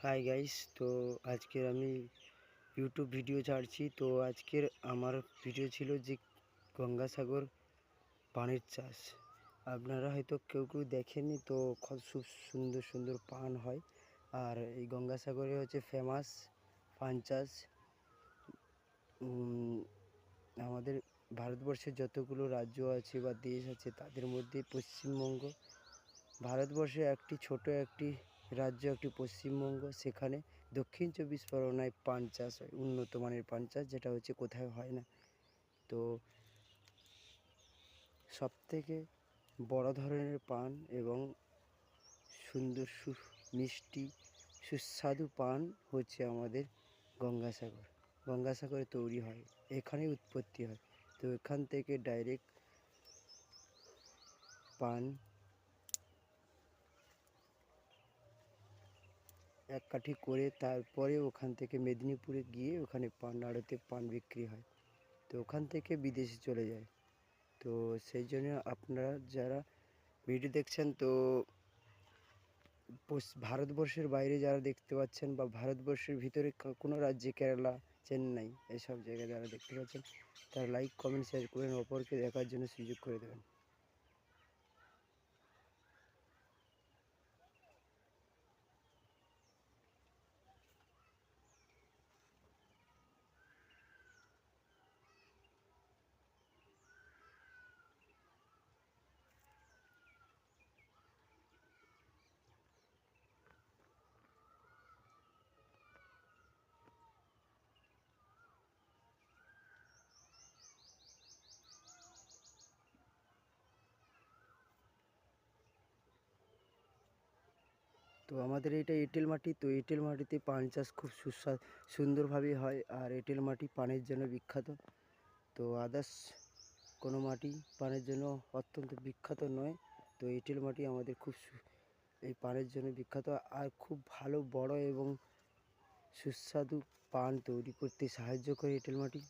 Hi guys, তো আজকের আমি ইউটিউব ভিডিও ছাড়ছি। তো আজকের আমার ভিডিও ছিল যে গঙ্গাসাগর পানের চাষ। আপনারা হয়তো কেউ দেখেননি, তো খুব সুন্দর সুন্দর পান হয়। আর এই গঙ্গাসাগরে হচ্ছে ফেমাস পান চাষ। আমাদের ভারতবর্ষের যতগুলো রাজ্য আছে বা দেশ আছে তাদের মধ্যে পশ্চিমবঙ্গ ভারতবর্ষে একটি ছোট একটি রাজ্য, একটি পশ্চিমবঙ্গ। সেখানে দক্ষিণ চব্বিশ পরগনায় পান চাষ হয়, উন্নত মানের পান চাষ, যেটা হচ্ছে কোথাও হয় না। তো সবথেকে বড় ধরনের পান এবং সুন্দর মিষ্টি সুস্বাদু পান হচ্ছে আমাদের গঙ্গাসাগরে তৈরি হয়, এখানেই উৎপত্তি হয়। তো এখান থেকে ডাইরেক্ট পান এক কাঠি করে তারপরে ওখান থেকে মেদিনীপুরে গিয়ে ওখানে পান আড়তে পান বিক্রি হয়। তো ওখান থেকে বিদেশে চলে যায়। তো সেই জন্য আপনারা যারা ভিডিও দেখছেন, তো ভারতবর্ষের বাইরে যারা দেখতে পাচ্ছেন বা ভারতবর্ষের ভিতরে কোনো রাজ্যে, কেরালা, চেন্নাই, এসব জায়গায় যারা দেখতে পাচ্ছেন, তারা লাইক, কমেন্ট, শেয়ার করেন, অপরকে দেখার জন্য সুযোগ করে দেবেন। তো আমাদের এটা এঁটেল মাটি, তো এঁটেল মাটিতে পান চাষ খুব সুন্দরভাবে হয়। আর এঁটেল মাটি পানের জন্য বিখ্যাত। তো আদার্স কোনো মাটি পানের জন্য অত্যন্ত বিখ্যাত নয়। তো এঁটেল মাটি আমাদের খুব এই পানের জন্য বিখ্যাত। আর খুব ভালো বড় এবং সুস্বাদু পান তৈরি করতে সাহায্য করে এঁটেল মাটি।